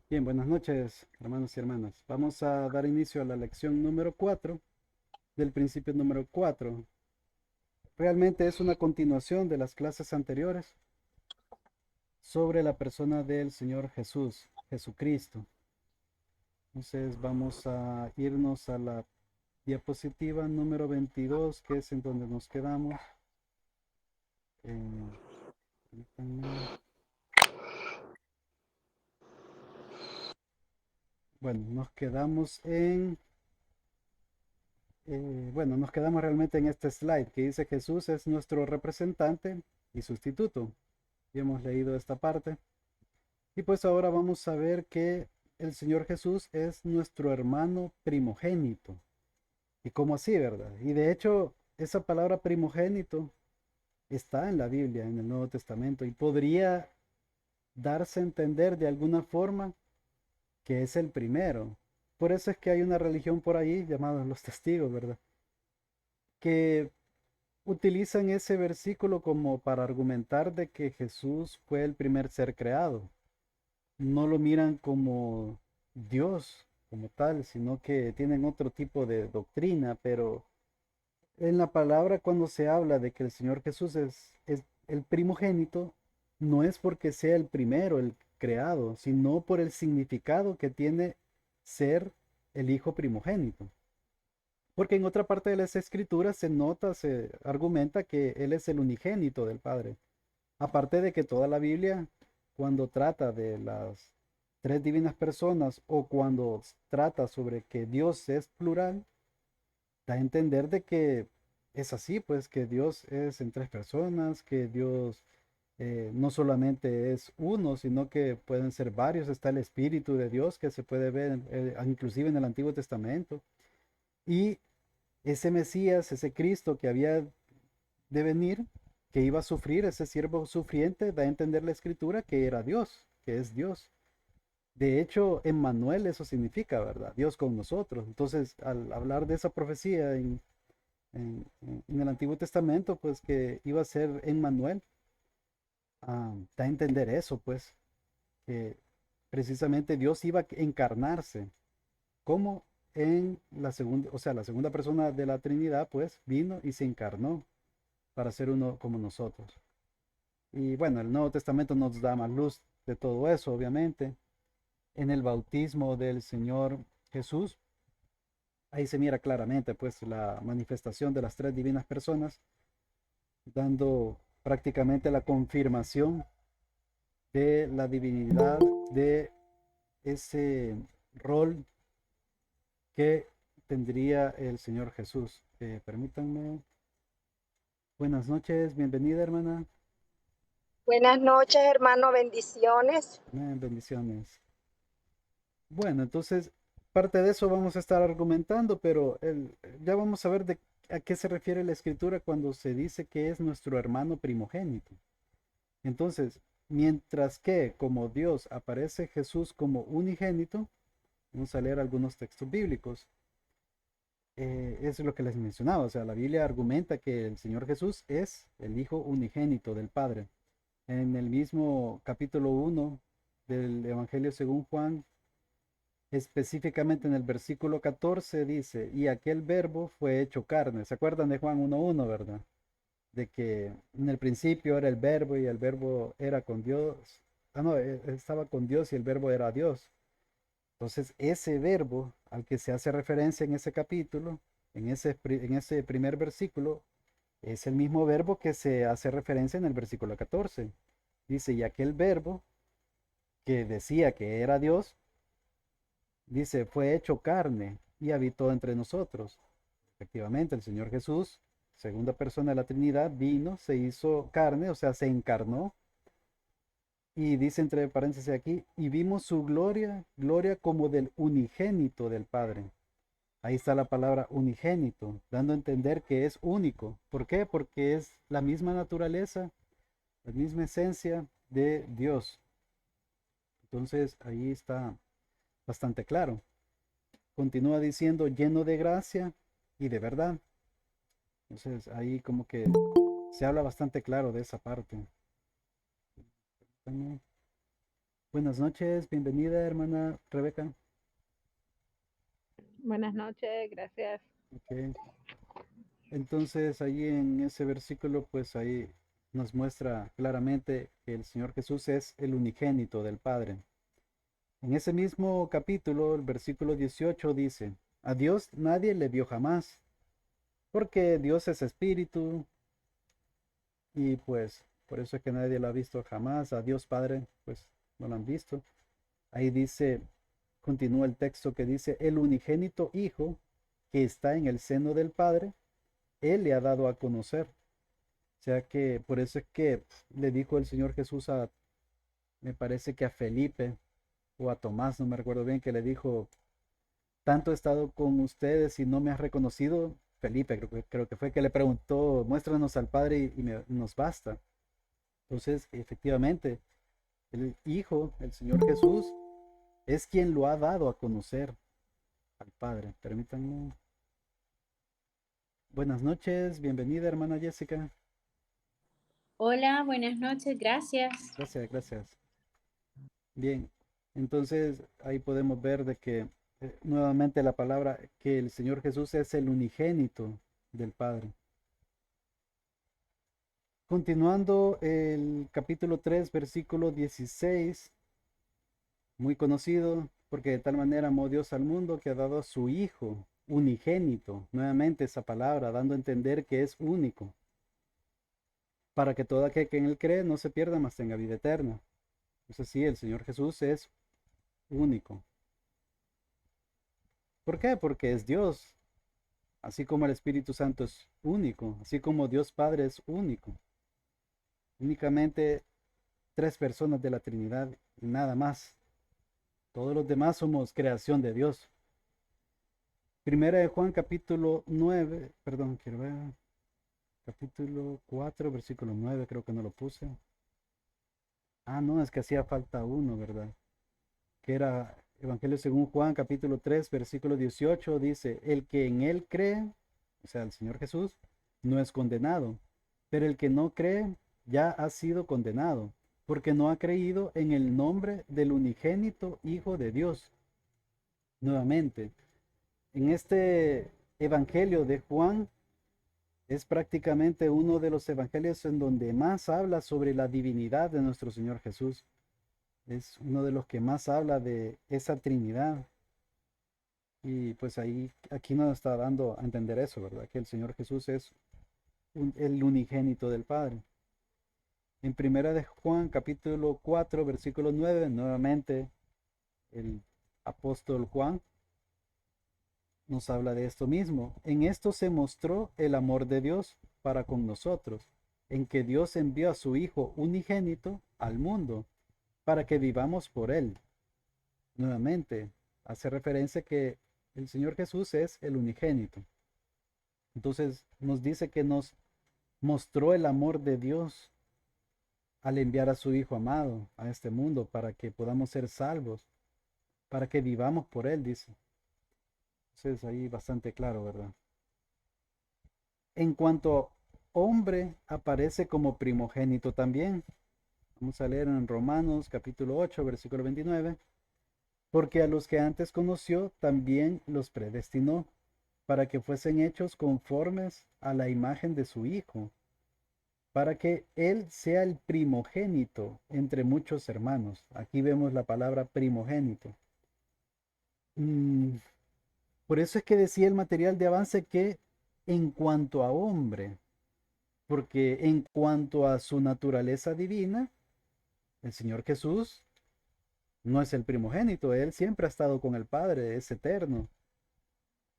Bien, buenas noches, hermanos y hermanas. Vamos a dar inicio a la lección número 4 del principio número 4. Realmente es una continuación de las clases anteriores sobre la persona del Señor Jesús, Jesucristo. Entonces vamos a irnos a la diapositiva número 22, que es en donde nos quedamos. Eh, permítanme. Bueno, nos quedamos realmente en este slide que dice Jesús es nuestro representante y sustituto. Ya hemos leído esta parte. Y pues ahora vamos a ver que el Señor Jesús es nuestro hermano primogénito. ¿Y cómo así, verdad? Y de hecho, esa palabra primogénito está en la Biblia, en el Nuevo Testamento, y podría darse a entender de alguna forma que es el primero. Por eso es que hay una religión por ahí llamada los testigos, ¿verdad? Que utilizan ese versículo como para argumentar de que Jesús fue el primer ser creado. No lo miran como Dios como tal, sino que tienen otro tipo de doctrina, pero en la palabra cuando se habla de que el Señor Jesús es el primogénito, no es porque sea el primero, el creado, sino por el significado que tiene ser el hijo primogénito. Porque en otra parte de las escrituras se nota, se argumenta que Él es el unigénito del Padre. Aparte de que toda la Biblia, cuando trata de las tres divinas personas o cuando trata sobre que Dios es plural, da a entender de que es así, pues que Dios es en tres personas, que Dios no solamente es uno, sino que pueden ser varios. Está el Espíritu de Dios que se puede ver inclusive en el Antiguo Testamento. Y ese Mesías, ese Cristo que había de venir, que iba a sufrir, ese siervo sufriente, da a entender la escritura que era Dios, que es Dios. De hecho, Emmanuel eso significa, ¿verdad? Dios con nosotros. Entonces, al hablar de esa profecía en el Antiguo Testamento, pues que iba a ser Emmanuel, da a entender eso, pues, que precisamente Dios iba a encarnarse, como en la segunda, o sea, la segunda persona de la Trinidad, pues, vino y se encarnó para ser uno como nosotros. Y bueno, el Nuevo Testamento nos da más luz de todo eso, obviamente. En el bautismo del Señor Jesús, ahí se mira claramente pues la manifestación de las tres divinas personas, dando prácticamente la confirmación de la divinidad de ese rol que tendría el Señor Jesús. Permítanme. Buenas noches, bienvenida hermana. Buenas noches, hermano, bendiciones. Amén, bendiciones. Bueno, entonces, parte de eso vamos a estar argumentando, pero ya vamos a ver a qué se refiere la escritura cuando se dice que es nuestro hermano primogénito. Entonces, mientras que como Dios aparece Jesús como unigénito, vamos a leer algunos textos bíblicos. Eso es lo que les mencionaba, o sea, la Biblia argumenta que el Señor Jesús es el Hijo unigénito del Padre. En el mismo capítulo 1 del Evangelio según Juan, específicamente en el versículo 14 dice, y aquel verbo fue hecho carne. ¿Se acuerdan de Juan 1:1, verdad? De que en el principio era el verbo y el verbo era con Dios. Ah, no, estaba con Dios y el verbo era Dios. Entonces, ese verbo al que se hace referencia en ese capítulo, en ese primer versículo, es el mismo verbo que se hace referencia en el versículo 14. Dice, y aquel verbo que decía que era Dios, dice, fue hecho carne y habitó entre nosotros. Efectivamente, el Señor Jesús, segunda persona de la Trinidad, vino, se hizo carne, o sea, se encarnó. Y dice entre paréntesis aquí, y vimos su gloria, gloria como del unigénito del Padre. Ahí está la palabra unigénito, dando a entender que es único. ¿Por qué? Porque es la misma naturaleza, la misma esencia de Dios. Entonces, ahí está bastante claro. Continúa diciendo lleno de gracia y de verdad. Entonces ahí como que se habla bastante claro de esa parte. Buenas noches, bienvenida hermana Rebeca. Buenas noches, gracias. Ok. Entonces ahí en ese versículo, pues ahí nos muestra claramente que el Señor Jesús es el unigénito del Padre. En ese mismo capítulo, el versículo 18 dice, a Dios nadie le vio jamás, porque Dios es espíritu y pues por eso es que nadie lo ha visto jamás. A Dios Padre, pues no lo han visto. Ahí dice, continúa el texto que dice, el unigénito Hijo que está en el seno del Padre, Él le ha dado a conocer. O sea que por eso es que le dijo el Señor Jesús me parece que a Felipe o a Tomás, no me recuerdo bien, que le dijo, tanto he estado con ustedes y no me has reconocido. Felipe, creo que fue que le preguntó, muéstranos al Padre nos basta. Entonces, efectivamente, el Hijo, el Señor Jesús, es quien lo ha dado a conocer al Padre. Permítanme. Buenas noches, bienvenida hermana Jessica. Hola, buenas noches, gracias. Gracias, gracias. Bien, entonces ahí podemos ver de que nuevamente la palabra que el Señor Jesús es el unigénito del Padre. Continuando el capítulo 3 versículo 16, muy conocido, porque de tal manera amó Dios al mundo que ha dado a su Hijo unigénito, nuevamente esa palabra, dando a entender que es único, para que todo aquel que en él cree no se pierda, mas tenga vida eterna. Entonces sí, el Señor Jesús es único. ¿Por qué? Porque es Dios, así como el Espíritu Santo es único, así como Dios Padre es único. Únicamente tres personas de la Trinidad y nada más. Todos los demás somos creación de Dios. Primera de Juan capítulo 9, perdón, quiero ver, capítulo 4, versículo 9, creo que no lo puse. Ah, no, es que hacía falta uno, ¿verdad? Que era Evangelio según Juan capítulo 3, versículo 18, dice, el que en él cree, o sea, el Señor Jesús, no es condenado, pero el que no cree ya ha sido condenado, porque no ha creído en el nombre del unigénito Hijo de Dios. Nuevamente, en este Evangelio de Juan es prácticamente uno de los evangelios en donde más habla sobre la divinidad de nuestro Señor Jesús. Es uno de los que más habla de esa Trinidad. Y pues ahí, aquí nos está dando a entender eso, ¿verdad? Que el Señor Jesús es el unigénito del Padre. En primera de Juan, capítulo 4, versículo 9, nuevamente el apóstol Juan nos habla de esto mismo. En esto se mostró el amor de Dios para con nosotros, en que Dios envió a su Hijo unigénito al mundo, para que vivamos por él. Nuevamente, hace referencia que el Señor Jesús es el unigénito. Entonces nos dice que nos mostró el amor de Dios al enviar a su Hijo amado a este mundo para que podamos ser salvos, para que vivamos por Él, dice. Entonces ahí bastante claro, ¿verdad? En cuanto a hombre, aparece como primogénito también. Vamos a leer en Romanos capítulo 8, versículo 29. Porque a los que antes conoció, también los predestinó para que fuesen hechos conformes a la imagen de su Hijo, para que Él sea el primogénito entre muchos hermanos. Aquí vemos la palabra primogénito. Mm, por eso es que decía el material de avance que en cuanto a hombre, porque en cuanto a su naturaleza divina, el Señor Jesús no es el primogénito, Él siempre ha estado con el Padre, es eterno.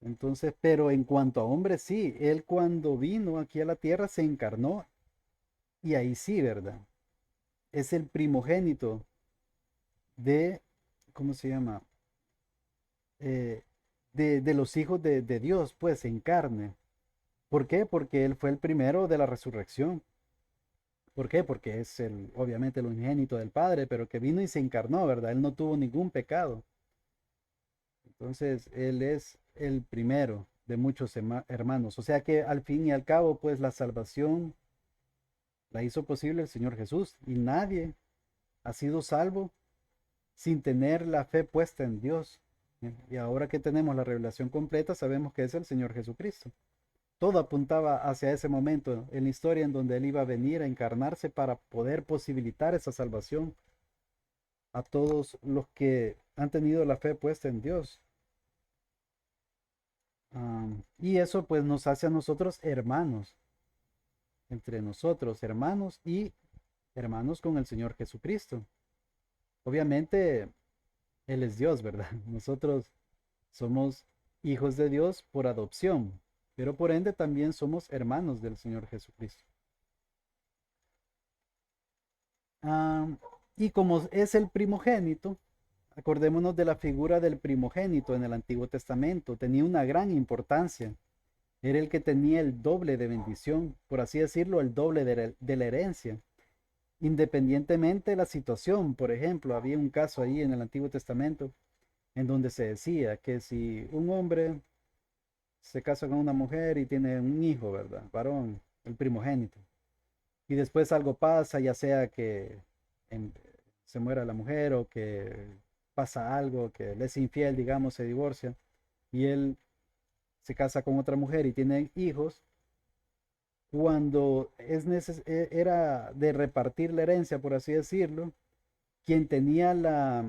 Entonces, pero en cuanto a hombre, sí, Él cuando vino aquí a la tierra se encarnó y ahí sí, ¿verdad? Es el primogénito de, ¿cómo se llama? Eh, de los hijos de Dios, pues en carne. ¿Por qué? Porque Él fue el primero de la resurrección. ¿Por qué? Porque es obviamente el unigénito del Padre, pero que vino y se encarnó, ¿verdad? Él no tuvo ningún pecado. Entonces, Él es el primero de muchos hermanos. O sea que al fin y al cabo, pues la salvación la hizo posible el Señor Jesús y nadie ha sido salvo sin tener la fe puesta en Dios. Y ahora que tenemos la revelación completa, sabemos que es el Señor Jesucristo. Todo apuntaba hacia ese momento en la historia en donde Él iba a venir a encarnarse para poder posibilitar esa salvación a todos los que han tenido la fe puesta en Dios. Y eso pues nos hace a nosotros hermanos, entre nosotros, hermanos y hermanos con el Señor Jesucristo. Obviamente, Él es Dios, ¿verdad? Nosotros somos hijos de Dios por adopción, pero por ende también somos hermanos del Señor Jesucristo. Y como es el primogénito, acordémonos de la figura del primogénito en el Antiguo Testamento. Tenía una gran importancia. Era el que tenía el doble de bendición, por así decirlo, el doble de la herencia. Independientemente de la situación, por ejemplo, había un caso ahí en el Antiguo Testamento en donde se decía que si un hombre se casa con una mujer y tiene un hijo, ¿verdad? Varón, el primogénito. Y después algo pasa, ya sea que em, se muera la mujer o que pasa algo, que le es infiel, digamos, se divorcia, y él se casa con otra mujer y tiene hijos, cuando era de repartir la herencia, por así decirlo, quien tenía la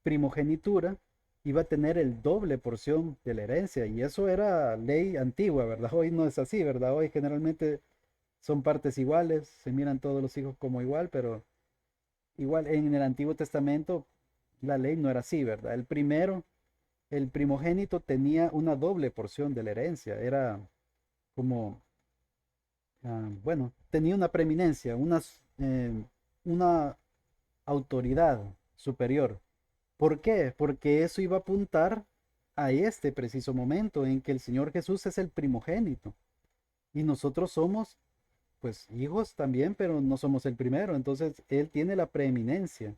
primogenitura iba a tener el doble porción de la herencia, y eso era ley antigua, ¿verdad? Hoy no es así, ¿verdad? Hoy generalmente son partes iguales, se miran todos los hijos como igual, pero igual en el Antiguo Testamento la ley no era así, ¿verdad? El primogénito tenía una doble porción de la herencia, era como, bueno, tenía una preeminencia, una autoridad superior. ¿Por qué? Porque eso iba a apuntar a este preciso momento en que el Señor Jesús es el primogénito y nosotros somos pues hijos también, pero no somos el primero. Entonces Él tiene la preeminencia,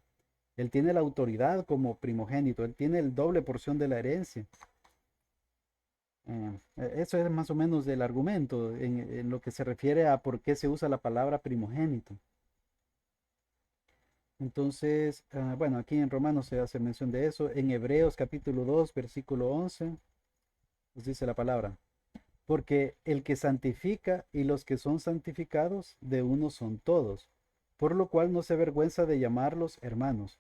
Él tiene la autoridad como primogénito, Él tiene el doble porción de la herencia. Eso es más o menos el argumento en lo que se refiere a por qué se usa la palabra primogénito. Entonces, bueno, aquí en Romanos se hace mención de eso. En Hebreos capítulo 2, versículo 11, nos dice la palabra. Porque el que santifica y los que son santificados de uno son todos, por lo cual no se avergüenza de llamarlos hermanos.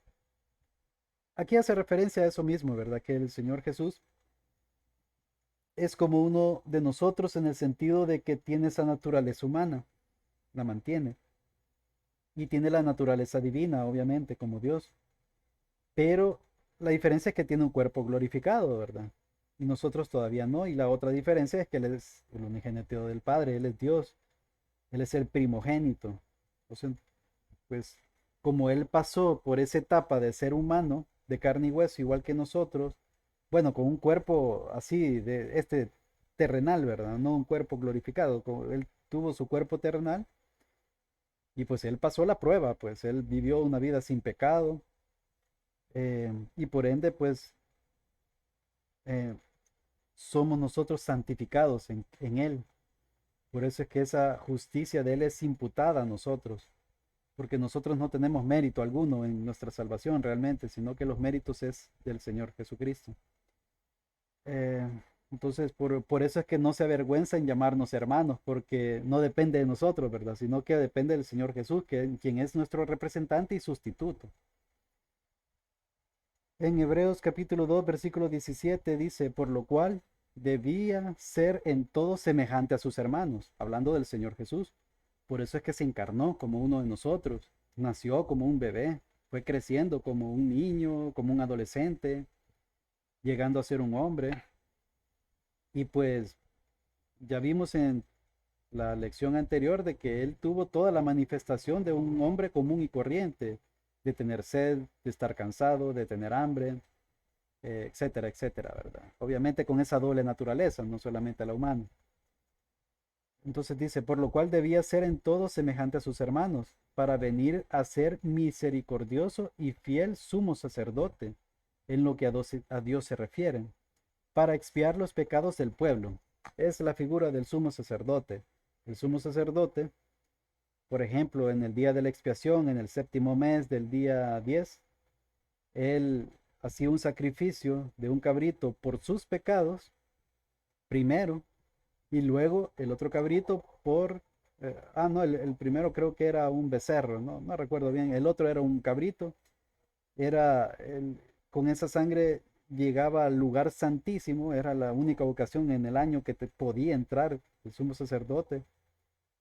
Aquí hace referencia a eso mismo, ¿verdad? Que el Señor Jesús es como uno de nosotros en el sentido de que tiene esa naturaleza humana, la mantiene, y tiene la naturaleza divina, obviamente, como Dios. Pero la diferencia es que tiene un cuerpo glorificado, ¿verdad? Y nosotros todavía no. Y la otra diferencia es que Él es el unigénito del Padre, Él es Dios, Él es el primogénito. Entonces, pues como Él pasó por esa etapa de ser humano, de carne y hueso, igual que nosotros, bueno, con un cuerpo así, de este terrenal, ¿verdad? No un cuerpo glorificado, como Él tuvo su cuerpo terrenal y pues Él pasó la prueba, pues Él vivió una vida sin pecado, y por ende, pues eh, somos nosotros santificados en Él. Por eso es que esa justicia de Él es imputada a nosotros, porque nosotros no tenemos mérito alguno en nuestra salvación realmente, sino que los méritos es del Señor Jesucristo. Eh, entonces, por eso es que no se avergüenza en llamarnos hermanos, porque no depende de nosotros, ¿verdad? Sino que depende del Señor Jesús, quien es nuestro representante y sustituto. En Hebreos capítulo 2, versículo 17 dice, por lo cual debía ser en todo semejante a sus hermanos, hablando del Señor Jesús. Por eso es que se encarnó como uno de nosotros, nació como un bebé, fue creciendo como un niño, como un adolescente, llegando a ser un hombre. Y pues ya vimos en la lección anterior de que él tuvo toda la manifestación de un hombre común y corriente, de tener sed, de estar cansado, de tener hambre, etcétera, etcétera, ¿verdad? Obviamente con esa doble naturaleza, no solamente la humana. Entonces dice, por lo cual debía ser en todo semejante a sus hermanos, para venir a ser misericordioso y fiel sumo sacerdote, en lo que a Dios se refiere, para expiar los pecados del pueblo. Es la figura del sumo sacerdote. El sumo sacerdote, por ejemplo, en el día de la expiación, en el séptimo mes del día 10, Él hacía un sacrificio de un cabrito por sus pecados primero y luego el otro cabrito por... no, el primero creo que era un becerro, no, no recuerdo bien. El otro era un cabrito. Con esa sangre llegaba al lugar santísimo, era la única ocasión en el año que te podía entrar el sumo sacerdote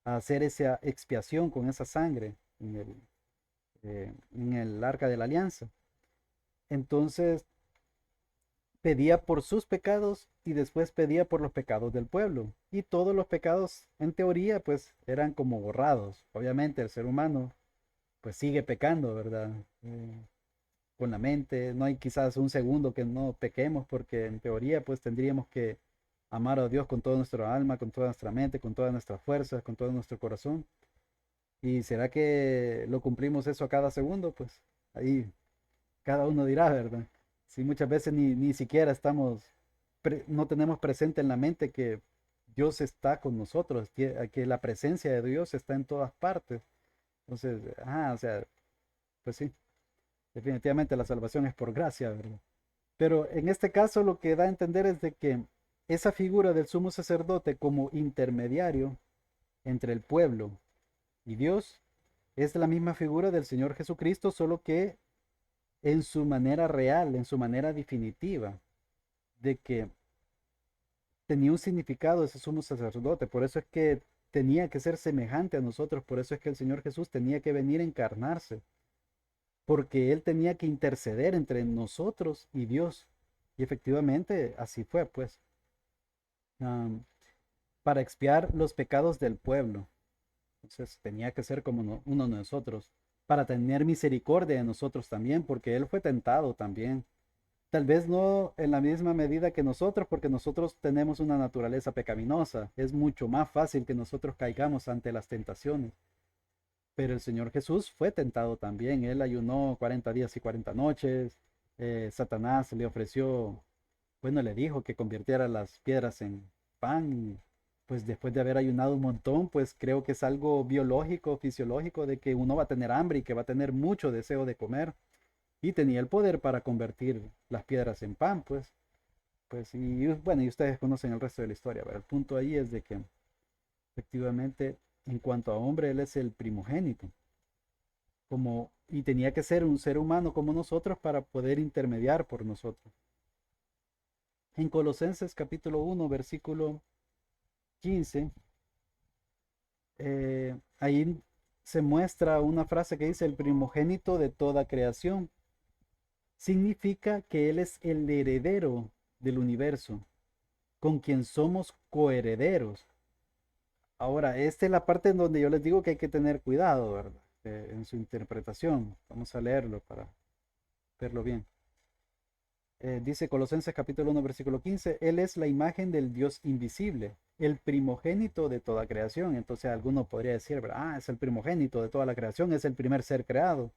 a hacer esa expiación con esa sangre en el arca de la alianza. Entonces pedía por sus pecados y después pedía por los pecados del pueblo. Y todos los pecados, en teoría, pues eran como borrados. Obviamente el ser humano pues sigue pecando, ¿verdad? Con la mente, no hay quizás un segundo que no pequemos porque en teoría pues tendríamos que amar a Dios con toda nuestra alma, con toda nuestra mente, con todas nuestras fuerzas, con todo nuestro corazón. ¿Y será que lo cumplimos eso a cada segundo? Pues ahí cada uno dirá, ¿verdad? Si muchas veces ni siquiera no tenemos presente en la mente que Dios está con nosotros, que la presencia de Dios está en todas partes. Entonces, o sea, pues sí, definitivamente la salvación es por gracia, ¿verdad? Pero en este caso lo que da a entender es de que esa figura del sumo sacerdote como intermediario entre el pueblo y Dios es la misma figura del Señor Jesucristo, solo que en su manera real, en su manera definitiva, de que tenía un significado ese sumo sacerdote. Por eso es que tenía que ser semejante a nosotros, por eso es que el Señor Jesús tenía que venir a encarnarse, porque Él tenía que interceder entre nosotros y Dios. Y efectivamente así fue, pues, am, para expiar los pecados del pueblo. Entonces tenía que ser como uno de nosotros, para tener misericordia de nosotros también, porque Él fue tentado también. Tal vez no en la misma medida que nosotros, porque nosotros tenemos una naturaleza pecaminosa. Es mucho más fácil que nosotros caigamos ante las tentaciones. Pero el Señor Jesús fue tentado también. Él ayunó 40 días y 40 noches. Satanás le ofreció, bueno, le dijo que convirtiera las piedras en pan. Y pues después de haber ayunado un montón, pues creo que es algo biológico, fisiológico, de que uno va a tener hambre y que va a tener mucho deseo de comer. Y tenía el poder para convertir las piedras en pan, pues. Pues, y bueno, y ustedes conocen el resto de la historia, pero el punto ahí es de que efectivamente, en cuanto a hombre, él es el primogénito, y tenía que ser un ser humano como nosotros para poder intermediar por nosotros. En Colosenses capítulo 1, versículo 15, ahí se muestra una frase que dice el primogénito de toda creación. Significa que Él es el heredero del universo, con quien somos coherederos. Ahora, esta es la parte en donde yo les digo que hay que tener cuidado, ¿verdad? En su interpretación. Vamos a leerlo para verlo bien. Dice Colosenses capítulo 1, versículo 15, Él es la imagen del Dios invisible, el primogénito de toda creación. Entonces alguno podría decir, ¿verdad? Es el primogénito de toda la creación, es el primer ser creado.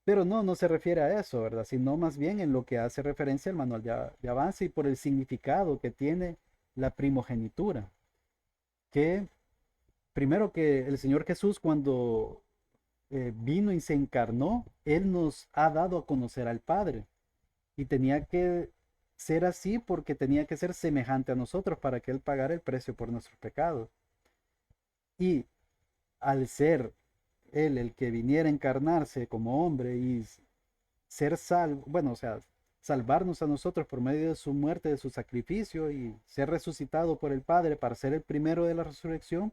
Pero no, no se refiere a eso, ¿verdad? Sino más bien en lo que hace referencia el manual de avance y por el significado que tiene la primogenitura. Que primero que el Señor Jesús cuando vino y se encarnó, Él nos ha dado a conocer al Padre. Y tenía que ser así porque tenía que ser semejante a nosotros para que Él pagara el precio por nuestros pecados. Y al ser Él el que viniera a encarnarse como hombre y ser salvo, bueno, o sea, salvarnos a nosotros por medio de su muerte, de su sacrificio y ser resucitado por el Padre para ser el primero de la resurrección,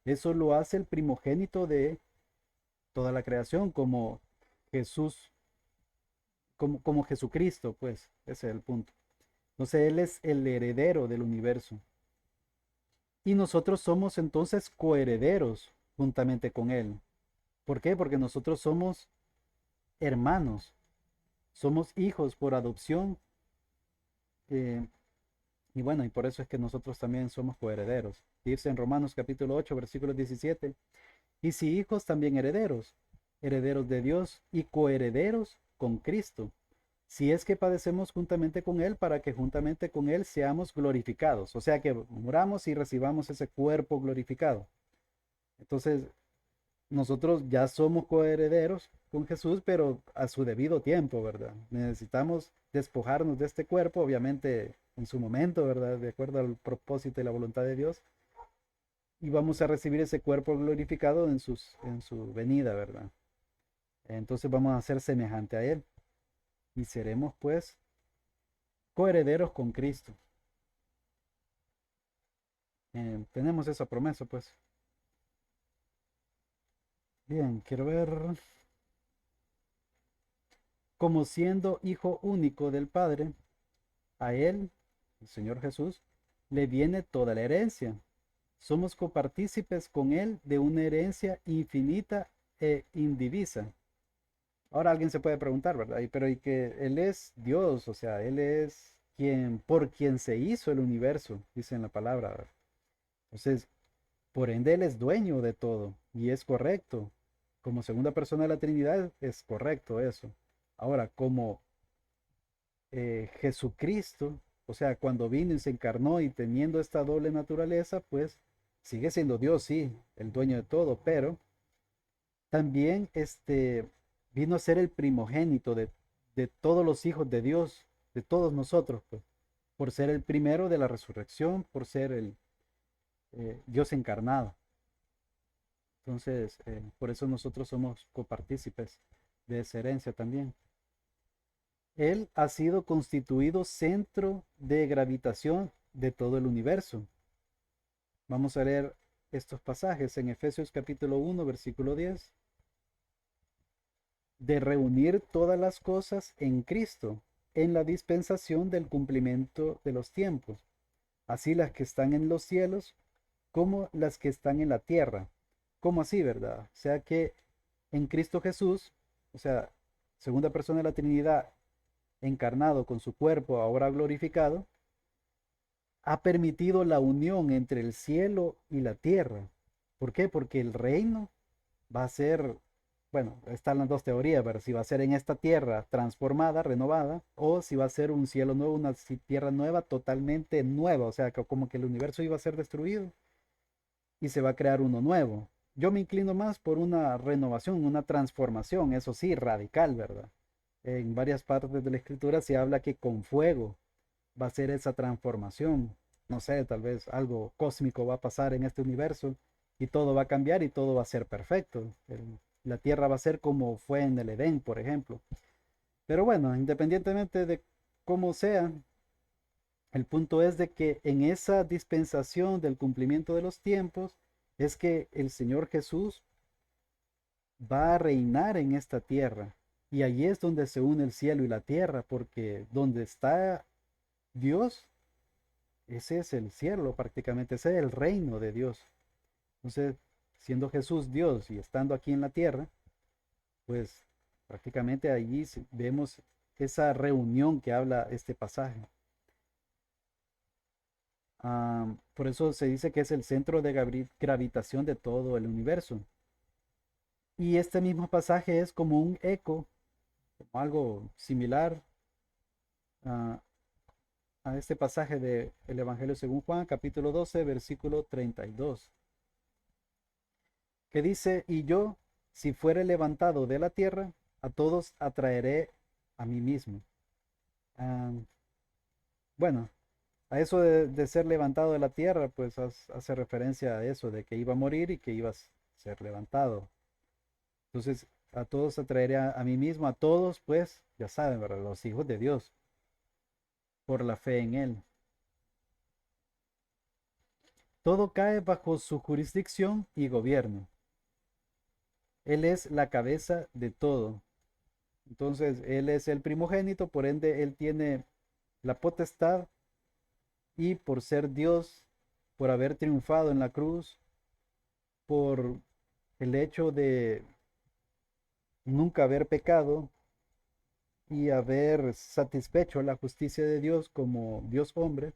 eso lo hace el primogénito de toda la creación, como Jesús, como Jesucristo, pues, ese es el punto. Entonces Él es el heredero del universo. Y nosotros somos entonces coherederos juntamente con Él. ¿Por qué? Porque nosotros somos hermanos, somos hijos por adopción. eh, y bueno, y por eso es que nosotros también somos coherederos. Dice en Romanos capítulo 8, versículo 17, y si hijos también herederos, herederos de Dios y coherederos con Cristo, si es que padecemos juntamente con Él para que juntamente con Él seamos glorificados, o sea que muramos y recibamos ese cuerpo glorificado. Entonces, nosotros ya somos coherederos con Jesús, pero a su debido tiempo, ¿verdad? Necesitamos despojarnos de este cuerpo, obviamente en su momento, ¿verdad? De acuerdo al propósito y la voluntad de Dios. Y vamos a recibir ese cuerpo glorificado en su venida, ¿verdad? Entonces vamos a ser semejante a Él y seremos pues coherederos con Cristo. Tenemos esa promesa, pues. Bien, quiero ver. Como siendo hijo único del Padre, a Él, el Señor Jesús, le viene toda la herencia. Somos copartícipes con Él de una herencia infinita e indivisa. Ahora alguien se puede preguntar, ¿verdad? Pero y que Él es Dios, o sea, Él es por quien se hizo el universo, dice en la palabra, ¿verdad? Entonces, por ende, Él es dueño de todo y es correcto. Como segunda persona de la Trinidad es correcto eso. Ahora, como Jesucristo, o sea, cuando vino y se encarnó y teniendo esta doble naturaleza, pues sigue siendo Dios, sí, el dueño de todo, pero también vino a ser el primogénito de todos los hijos de Dios, de todos nosotros, pues, por ser el primero de la resurrección, por ser el Dios encarnado. Entonces, por eso nosotros somos copartícipes de esa herencia también. Él ha sido constituido centro de gravitación de todo el universo. Vamos a leer estos pasajes en Efesios capítulo 1, versículo 10. De reunir todas las cosas en Cristo, en la dispensación del cumplimiento de los tiempos, así las que están en los cielos como las que están en la tierra. ¿Cómo así, verdad? O sea que en Cristo Jesús, o sea, segunda persona de la Trinidad, encarnado con su cuerpo ahora glorificado, ha permitido la unión entre el cielo y la tierra. ¿Por qué? Porque el reino va a ser, bueno, están las dos teorías, pero si va a ser en esta tierra transformada, renovada, o si va a ser un cielo nuevo, una tierra nueva, totalmente nueva, o sea, como que el universo iba a ser destruido y se va a crear uno nuevo. Yo me inclino más por una renovación, una transformación, eso sí, radical, ¿verdad? En varias partes de la escritura se habla que con fuego va a ser esa transformación. No sé, tal vez algo cósmico va a pasar en este universo y todo va a cambiar y todo va a ser perfecto. La tierra va a ser como fue en el Edén, por ejemplo. Pero bueno, independientemente de cómo sea, el punto es de que en esa dispensación del cumplimiento de los tiempos es que el Señor Jesús va a reinar en esta tierra. Y allí es donde se une el cielo y la tierra, porque donde está Dios, ese es el cielo prácticamente, ese es el reino de Dios. Entonces, siendo Jesús Dios y estando aquí en la tierra, pues prácticamente allí vemos esa reunión que habla este pasaje. Por eso se dice que es el centro de gravitación de todo el universo. Y este mismo pasaje es como un eco, como algo similar a, a este pasaje del Evangelio según Juan, capítulo 12, versículo 32, que dice, y yo, si fuere levantado de la tierra, a todos atraeré a mí mismo. Ah, bueno, a eso de ser levantado de la tierra, pues hace referencia a eso, de que iba a morir y que iba a ser levantado. Entonces, a todos atraeré a mí mismo, a todos, pues, ya saben, ¿verdad? Los hijos de Dios, por la fe en Él. Todo cae bajo su jurisdicción y gobierno. Él es la cabeza de todo. Entonces, Él es el primogénito, por ende, Él tiene la potestad y por ser Dios, por haber triunfado en la cruz, por el hecho de nunca haber pecado y haber satisfecho la justicia de Dios como Dios hombre,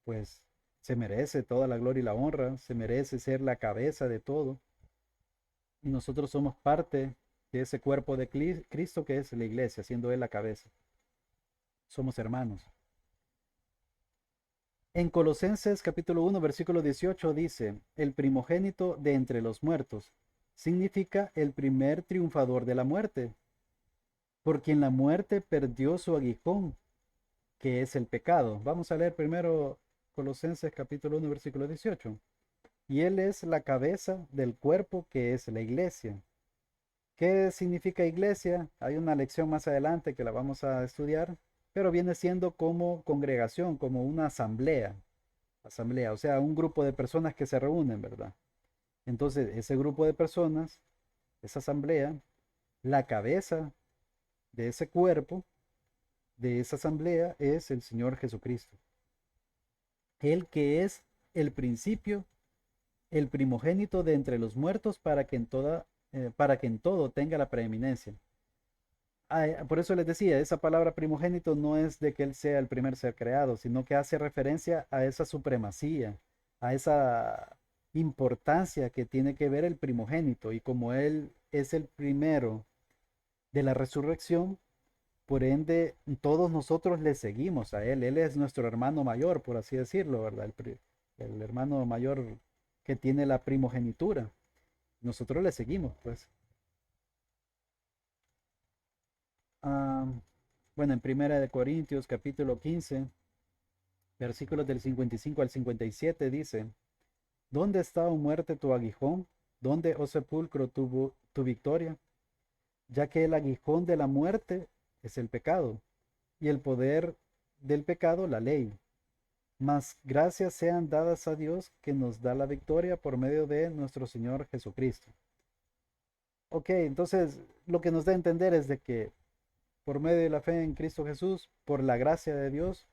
pues se merece toda la gloria y la honra, se merece ser la cabeza de todo. Y nosotros somos parte de ese cuerpo de Cristo que es la iglesia, siendo Él la cabeza. Somos hermanos. En Colosenses capítulo 1, versículo 18 dice, el primogénito de entre los muertos, significa el primer triunfador de la muerte, por quien la muerte perdió su aguijón, que es el pecado. Vamos a leer primero Colosenses capítulo 1, versículo 18. Y él es la cabeza del cuerpo que es la iglesia. ¿Qué significa iglesia? Hay una lección más adelante que la vamos a estudiar, pero viene siendo como congregación, como una asamblea. Asamblea, o sea, un grupo de personas que se reúnen, ¿verdad? Entonces, ese grupo de personas, esa asamblea, la cabeza de ese cuerpo, de esa asamblea, es el Señor Jesucristo. Él que es el principio, el primogénito de entre los muertos para que en todo tenga la preeminencia. Por eso les decía, esa palabra primogénito no es de que él sea el primer ser creado, sino que hace referencia a esa supremacía, a esa importancia que tiene que ver el primogénito. Y como él es el primero de la resurrección, por ende, todos nosotros le seguimos a él. Él es nuestro hermano mayor, por así decirlo, ¿verdad? El hermano mayor que tiene la primogenitura. Nosotros le seguimos, pues. Ah, bueno, en Primera de Corintios, capítulo 15, versículos del 55 al 57 dice, ¿dónde está, oh muerte, tu aguijón? ¿Dónde, oh sepulcro, tu victoria? Ya que el aguijón de la muerte es el pecado, y el poder del pecado la ley. Mas gracias sean dadas a Dios que nos da la victoria por medio de nuestro Señor Jesucristo. Ok, entonces lo que nos da a entender es de que por medio de la fe en Cristo Jesús, por la gracia de Dios,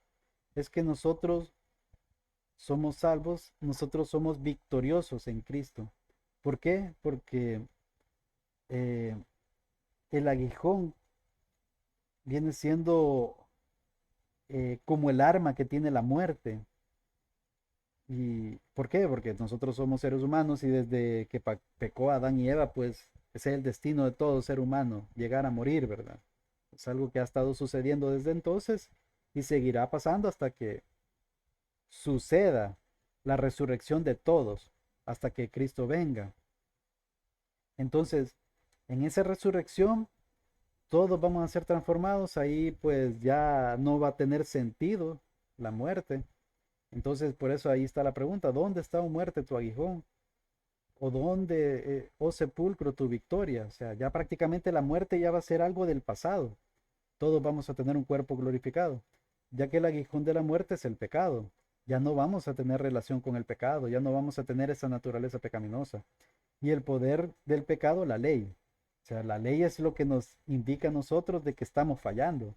es que nosotros somos salvos, nosotros somos victoriosos en Cristo. ¿Por qué? Porque eh, el aguijón viene siendo como el arma que tiene la muerte. ¿Y por qué? Porque nosotros somos seres humanos y desde que pecó Adán y Eva, pues ese es el destino de todo ser humano, llegar a morir, ¿verdad? Es algo que ha estado sucediendo desde entonces y seguirá pasando hasta que suceda la resurrección de todos, hasta que Cristo venga. Entonces, en esa resurrección, todos vamos a ser transformados, ahí pues ya no va a tener sentido la muerte. Entonces, por eso ahí está la pregunta, ¿dónde está, oh muerte, tu aguijón? ¿O dónde, oh sepulcro, tu victoria? O sea, ya prácticamente la muerte ya va a ser algo del pasado. Todos vamos a tener un cuerpo glorificado, ya que el aguijón de la muerte es el pecado. Ya no vamos a tener relación con el pecado, ya no vamos a tener esa naturaleza pecaminosa. Y el poder del pecado, la ley. O sea, la ley es lo que nos indica a nosotros de que estamos fallando.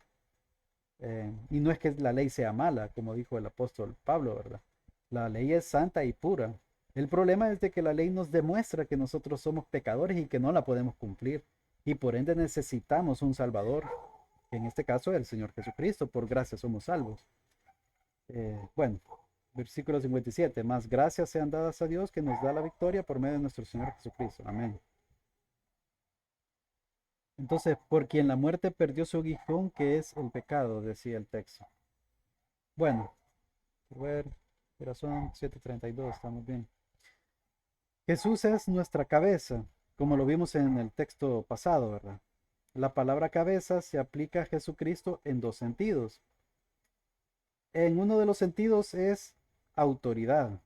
Y no es que la ley sea mala, como dijo el apóstol Pablo, ¿verdad? La ley es santa y pura. El problema es de que la ley nos demuestra que nosotros somos pecadores y que no la podemos cumplir. Y por ende necesitamos un Salvador. En este caso, el Señor Jesucristo. Por gracia somos salvos. Bueno, versículo 57. Más gracias sean dadas a Dios que nos da la victoria por medio de nuestro Señor Jesucristo. Amén. Entonces, por quien la muerte perdió su aguijón, que es el pecado, decía el texto. Bueno, a ver, corazón 7:32, estamos bien. Jesús es nuestra cabeza, como lo vimos en el texto pasado, ¿verdad? La palabra cabeza se aplica a Jesucristo en dos sentidos. En uno de los sentidos es autoridad,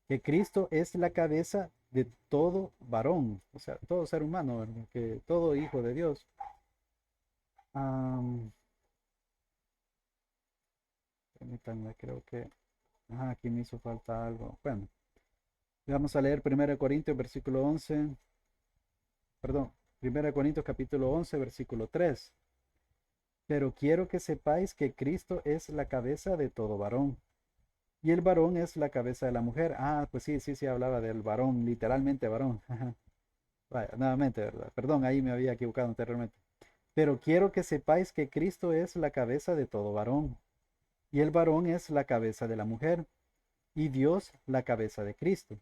que Cristo es la cabeza de todo varón, o sea, todo ser humano, ¿verdad? Que todo hijo de Dios. Am, Permítanme, creo que aquí me hizo falta algo. Bueno, vamos a leer 1 Corintios versículo 11, perdón, 1 Corintios capítulo 11, versículo 3. Pero quiero que sepáis que Cristo es la cabeza de todo varón. Y el varón es la cabeza de la mujer. Ah, pues sí, sí, sí, hablaba del varón, literalmente varón. Vaya, nuevamente, ¿verdad? Perdón, ahí me había equivocado anteriormente. Pero quiero que sepáis que Cristo es la cabeza de todo varón. Y el varón es la cabeza de la mujer. Y Dios la cabeza de Cristo.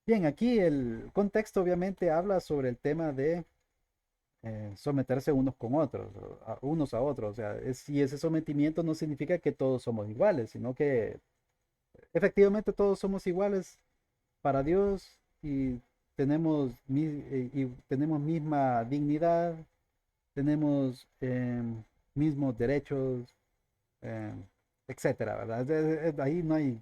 Bien, aquí el contexto obviamente habla sobre el tema de someterse unos con otros, unos a otros. O sea, y ese sometimiento no significa que todos somos iguales, sino que efectivamente todos somos iguales para Dios y tenemos misma dignidad, tenemos mismos derechos, eh, etcétera, ¿verdad? Ahí no hay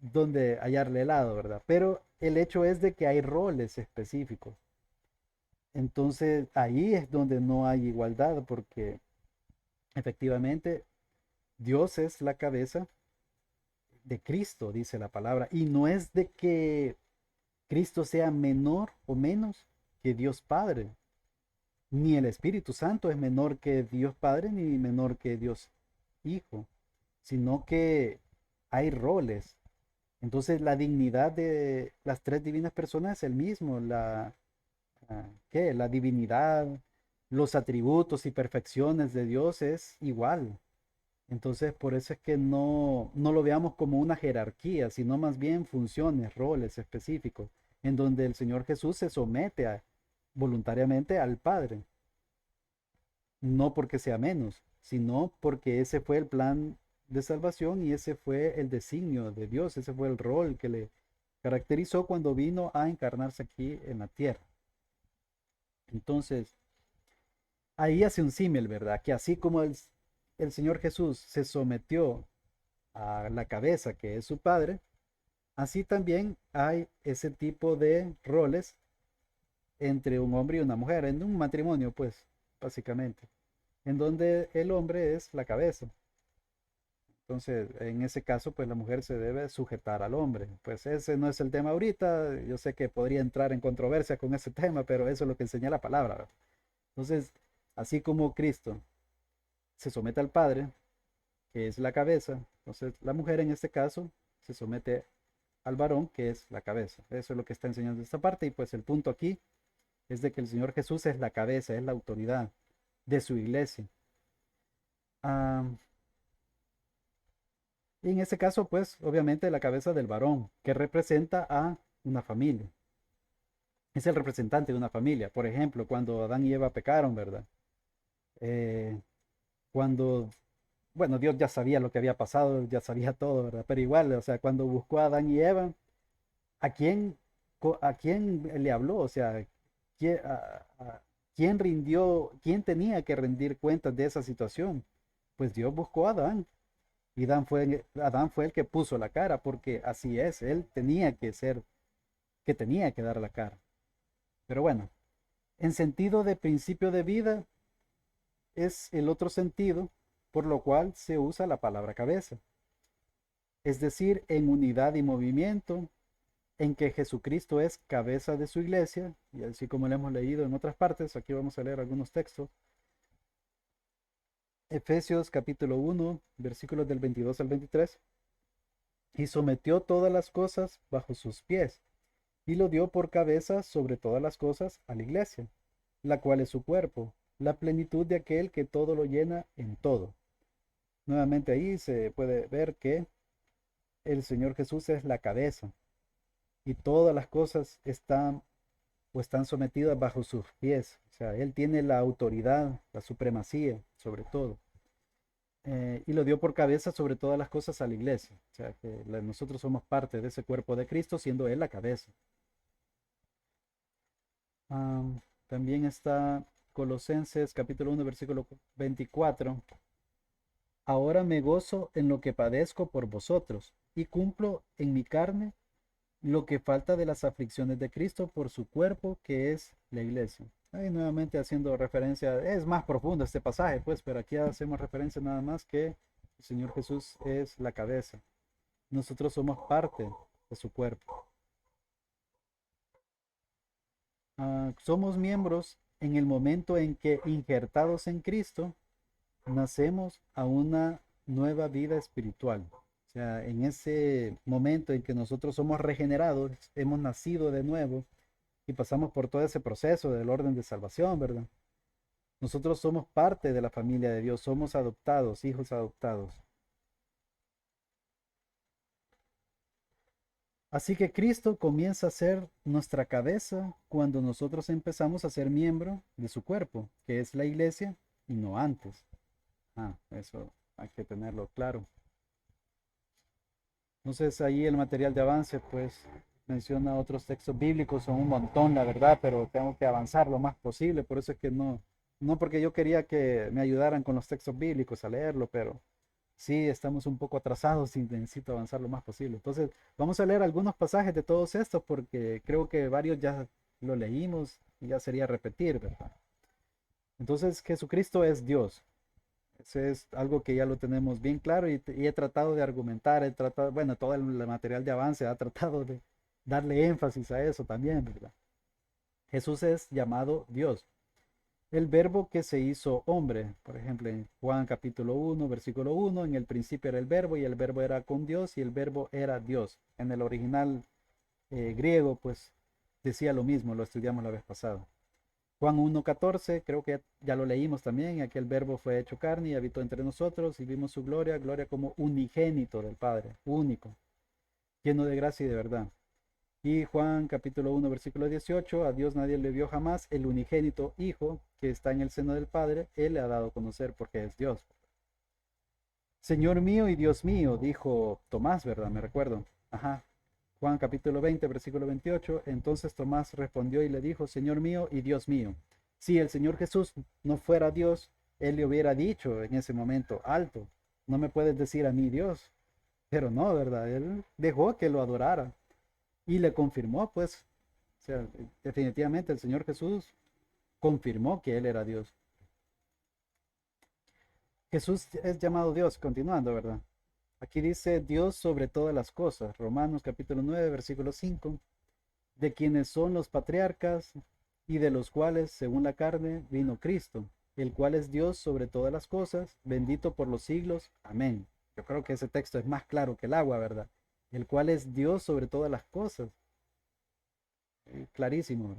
donde hallarle helado, ¿verdad? Pero el hecho es de que hay roles específicos. Entonces ahí es donde no hay igualdad, porque efectivamente Dios es la cabeza de Cristo, dice la palabra, y no es de que Cristo sea menor o menos que Dios Padre, ni el Espíritu Santo es menor que Dios Padre, ni menor que Dios Hijo, sino que hay roles. Entonces la dignidad de las tres divinas personas es el mismo, ¿qué? La divinidad, los atributos y perfecciones de Dios es igual. Entonces, por eso es que no lo veamos como una jerarquía, sino más bien funciones, roles específicos, en donde el Señor Jesús se somete voluntariamente al Padre, no porque sea menos, sino porque ese fue el plan de salvación y ese fue el designio de Dios, ese fue el rol que le caracterizó cuando vino a encarnarse aquí en la tierra. Entonces, ahí hace un símil, ¿verdad? Que así como el Señor Jesús se sometió a la cabeza que es su Padre, así también hay ese tipo de roles entre un hombre y una mujer, en un matrimonio, pues, básicamente, en donde el hombre es la cabeza. Entonces, en ese caso, pues la mujer se debe sujetar al hombre. Pues ese no es el tema ahorita. Yo sé que podría entrar en controversia con ese tema, pero eso es lo que enseña la palabra, ¿verdad? Entonces, así como Cristo se somete al Padre, que es la cabeza, entonces la mujer en este caso se somete al varón, que es la cabeza. Eso es lo que está enseñando esta parte. Y pues el punto aquí es de que el Señor Jesús es la cabeza, es la autoridad de su iglesia. Ah, y en este caso, pues obviamente la cabeza del varón, que representa a una familia. Es el representante de una familia. Por ejemplo, cuando Adán y Eva pecaron, ¿verdad? Eh, cuando, bueno, Dios ya sabía lo que había pasado, ya sabía todo, ¿verdad? Pero igual, o sea, cuando buscó a Adán y Eva, ¿a quién, a quién le habló? O sea, ¿quién rindió, quién tenía que rendir cuentas de esa situación? Pues Dios buscó a Adán. Y Adán fue el que puso la cara, porque así es, él tenía que ser, que tenía que dar la cara. Pero bueno, en sentido de principio de vida es el otro sentido por lo cual se usa la palabra cabeza. Es decir, en unidad y movimiento, en que Jesucristo es cabeza de su iglesia, y así como lo hemos leído en otras partes, aquí vamos a leer algunos textos. Efesios capítulo 1, versículos del 22 al 23. Y sometió todas las cosas bajo sus pies, y lo dio por cabeza sobre todas las cosas a la iglesia, la cual es su cuerpo, la plenitud de aquel que todo lo llena en todo. Nuevamente ahí se puede ver que el Señor Jesús es la cabeza y todas las cosas están sometidas bajo sus pies. O sea, Él tiene la autoridad, la supremacía sobre todo. Y lo dio por cabeza sobre todas las cosas a la iglesia. O sea, que nosotros somos parte de ese cuerpo de Cristo, siendo Él la cabeza. Ah, también está Colosenses capítulo 1, versículo 24. Ahora me gozo en lo que padezco por vosotros y cumplo en mi carne lo que falta de las aflicciones de Cristo por su cuerpo, que es la iglesia. Ahí nuevamente haciendo referencia, es más profundo este pasaje, pues, pero aquí hacemos referencia nada más que el Señor Jesús es la cabeza. Nosotros somos parte de su cuerpo. Somos miembros en el momento en que, injertados en Cristo, nacemos a una nueva vida espiritual. O sea, en ese momento en que nosotros somos regenerados, hemos nacido de nuevo y pasamos por todo ese proceso del orden de salvación, ¿verdad? Nosotros somos parte de la familia de Dios, somos adoptados, hijos adoptados. Así que Cristo comienza a ser nuestra cabeza cuando nosotros empezamos a ser miembro de su cuerpo, que es la iglesia, y no antes. Eso hay que tenerlo claro. Entonces ahí el material de avance, pues menciona otros textos bíblicos, son un montón, la verdad, pero tengo que avanzar lo más posible, por eso es que no porque yo quería que me ayudaran con los textos bíblicos a leerlo, pero sí estamos un poco atrasados y necesito avanzar lo más posible. Entonces, vamos a leer algunos pasajes de todos estos porque creo que varios ya lo leímos y ya sería repetir, ¿verdad? Entonces, Jesucristo es Dios. Eso es algo que ya lo tenemos bien claro y he tratado de argumentar, he tratado, bueno, todo el material de avance ha tratado de darle énfasis a eso también, ¿verdad? Jesús es llamado Dios. El verbo que se hizo hombre, por ejemplo, en Juan capítulo 1, versículo 1, en el principio era el verbo y el verbo era con Dios y el verbo era Dios. En el original griego, pues decía lo mismo, lo estudiamos la vez pasada. Juan 1:14, creo que ya lo leímos también, aquel verbo fue hecho carne y habitó entre nosotros y vimos su gloria, gloria como unigénito del Padre, único, lleno de gracia y de verdad. Y Juan capítulo 1, versículo 18, a Dios nadie le vio jamás, el unigénito Hijo que está en el seno del Padre, Él le ha dado a conocer porque es Dios. Señor mío y Dios mío, dijo Tomás, ¿verdad? Me recuerdo. Ajá. Juan capítulo 20, versículo 28, entonces Tomás respondió y le dijo, Señor mío y Dios mío. Si el Señor Jesús no fuera Dios, Él le hubiera dicho en ese momento, alto, no me puedes decir a mí Dios. Pero no, ¿verdad? Él dejó que lo adorara y le confirmó, pues, o sea, definitivamente el Señor Jesús confirmó que Él era Dios. Jesús es llamado Dios, continuando, ¿verdad? Aquí dice Dios sobre todas las cosas, Romanos capítulo 9, versículo 5, de quienes son los patriarcas y de los cuales, según la carne, vino Cristo, el cual es Dios sobre todas las cosas, bendito por los siglos. Amén. Yo creo que ese texto es más claro que el agua, ¿verdad? El cual es Dios sobre todas las cosas. Clarísimo,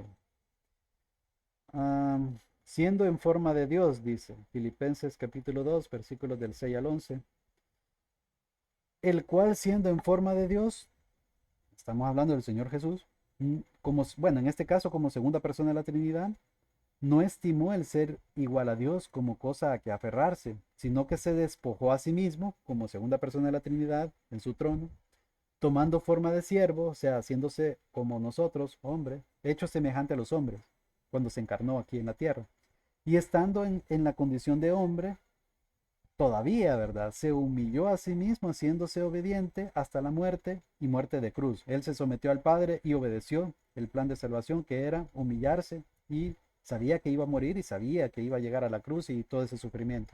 ¿verdad? Siendo en forma de Dios, dice Filipenses capítulo 2, versículos del 6 al 11, el cual siendo en forma de Dios, estamos hablando del Señor Jesús, como, bueno, en este caso como segunda persona de la Trinidad, no estimó el ser igual a Dios como cosa a que aferrarse, sino que se despojó a sí mismo como segunda persona de la Trinidad en su trono, tomando forma de siervo, o sea, haciéndose como nosotros, hombre, hecho semejante a los hombres, cuando se encarnó aquí en la tierra. Y estando en la condición de hombre, todavía, ¿verdad? Se humilló a sí mismo haciéndose obediente hasta la muerte y muerte de cruz. Él se sometió al Padre y obedeció el plan de salvación que era humillarse y sabía que iba a morir y sabía que iba a llegar a la cruz y todo ese sufrimiento.